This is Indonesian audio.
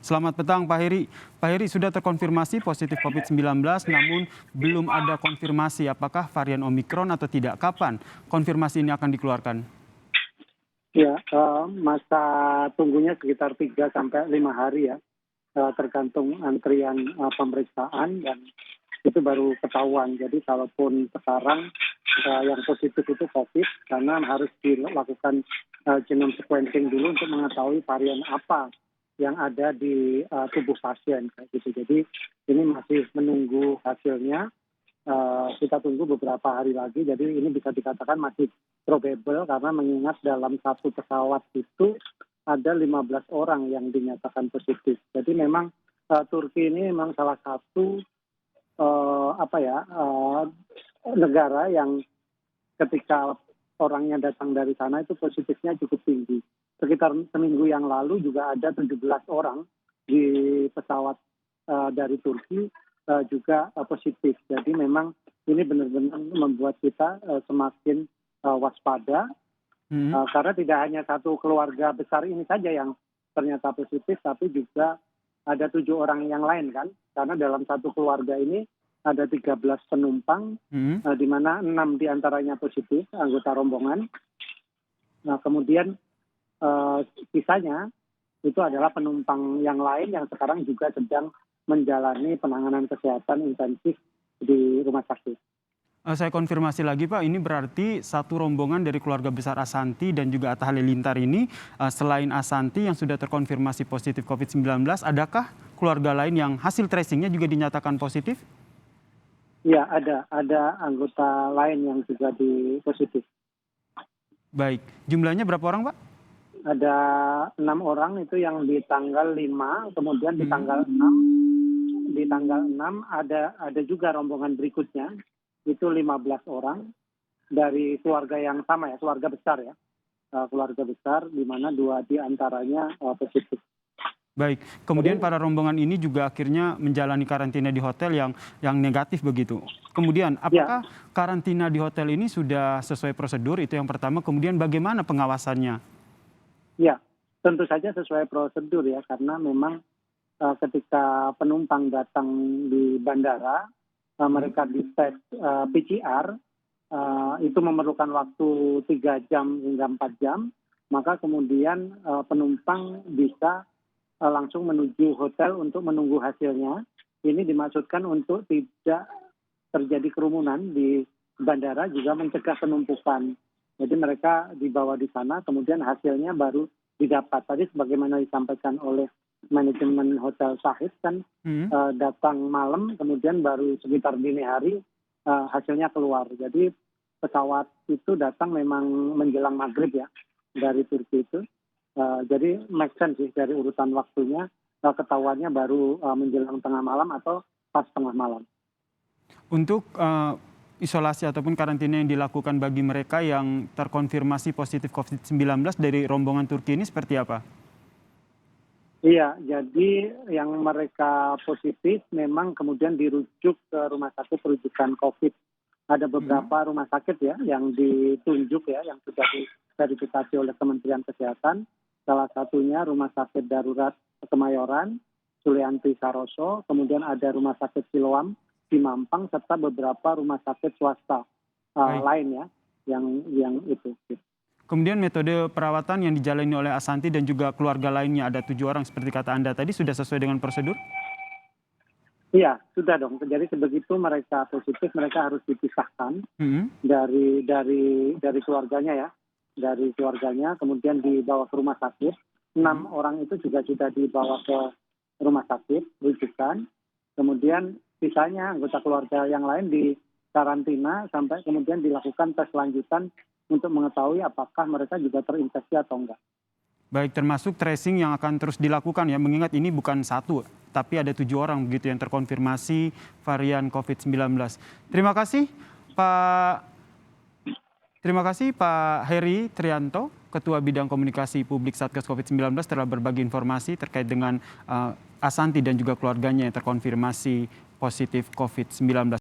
Selamat petang Pak Heri. Pak Heri sudah terkonfirmasi positif COVID-19 namun belum ada konfirmasi apakah varian Omikron atau tidak. Kapan konfirmasi ini akan dikeluarkan? Ya, masa tunggunya sekitar 3 sampai 5 hari ya, tergantung antrian pemeriksaan dan itu baru ketahuan. Jadi kalaupun sekarang yang positif itu COVID, karena harus dilakukan genome sequencing dulu untuk mengetahui varian apa yang ada di tubuh pasien kayak gitu. Jadi ini masih menunggu hasilnya. Kita tunggu beberapa hari lagi. Jadi ini bisa dikatakan masih probable karena mengingat dalam satu pesawat itu ada 15 orang yang dinyatakan positif. Jadi memang Turki ini memang salah satu negara yang ketika orangnya datang dari sana itu positifnya cukup tinggi. Sekitar seminggu yang lalu juga ada 17 orang di pesawat dari Turki juga positif. Jadi memang ini benar-benar membuat kita semakin waspada karena tidak hanya satu keluarga besar ini saja yang ternyata positif, tapi juga ada 7 orang yang lain kan. Karena dalam satu keluarga ini ada 13 penumpang, di mana 6 diantaranya positif, anggota rombongan. Nah kemudian sisanya itu adalah penumpang yang lain yang sekarang juga sedang menjalani penanganan kesehatan intensif di rumah sakit. Saya konfirmasi lagi Pak, ini berarti satu rombongan dari keluarga besar Assanti dan juga Atta Halilintar ini, selain Assanti yang sudah terkonfirmasi positif COVID-19, adakah keluarga lain yang hasil tracingnya juga dinyatakan positif? Ya, ada anggota lain yang juga positif. Baik, jumlahnya berapa orang Pak? Ada 6 orang itu yang di tanggal 5, kemudian di tanggal 6, ada juga rombongan berikutnya, itu 15 orang dari keluarga yang sama ya, keluarga besar ya. Keluarga besar di mana 2 diantaranya positif. Baik, kemudian para rombongan ini juga akhirnya menjalani karantina di hotel yang negatif begitu. Kemudian apakah karantina di hotel ini sudah sesuai prosedur, itu yang pertama. Kemudian bagaimana pengawasannya? Ya, tentu saja sesuai prosedur ya, karena memang ketika penumpang datang di bandara, mereka dites PCR, itu memerlukan waktu 3 jam hingga 4 jam, maka kemudian penumpang bisa langsung menuju hotel untuk menunggu hasilnya. Ini dimaksudkan untuk tidak terjadi kerumunan di bandara, juga mencegah penumpukan. Jadi mereka dibawa di sana, kemudian hasilnya baru didapat. Tadi sebagaimana disampaikan oleh manajemen Hotel Shahid kan, datang malam, kemudian baru sekitar dini hari hasilnya keluar. Jadi pesawat itu datang memang menjelang maghrib ya, dari Turki itu. Jadi make sense sih dari urutan waktunya, ketahuannya baru menjelang tengah malam atau pas tengah malam. Untuk isolasi ataupun karantina yang dilakukan bagi mereka yang terkonfirmasi positif COVID-19 dari rombongan Turki ini seperti apa? Iya, jadi yang mereka positif memang kemudian dirujuk ke rumah sakit rujukan COVID. Ada beberapa rumah sakit ya yang ditunjuk ya, yang sudah diverifikasi oleh Kementerian Kesehatan. Salah satunya Rumah Sakit Darurat Kemayoran, Sulianti Saroso, kemudian ada Rumah Sakit Siloam di Mampang, serta beberapa rumah sakit swasta lain ya, yang itu. Kemudian metode perawatan yang dijalani oleh Assanti dan juga keluarga lainnya, ada 7 orang seperti kata Anda tadi, sudah sesuai dengan prosedur? Iya, sudah dong. Jadi sebegitu mereka positif, mereka harus dipisahkan dari keluarganya ya. Dari keluarganya, kemudian dibawa ke rumah sakit. 6 orang itu juga sudah dibawa ke rumah sakit, rujukan. Kemudian sisanya anggota keluarga yang lain di karantina sampai kemudian dilakukan tes lanjutan untuk mengetahui apakah mereka juga terinfeksi atau enggak. Baik, termasuk tracing yang akan terus dilakukan ya, mengingat ini bukan 1, tapi ada 7 orang begitu yang terkonfirmasi varian COVID-19. Terima kasih Pak Heri Trianto, Ketua Bidang Komunikasi Publik Satgas COVID-19 telah berbagi informasi terkait dengan Assanti dan juga keluarganya yang terkonfirmasi positif COVID-19.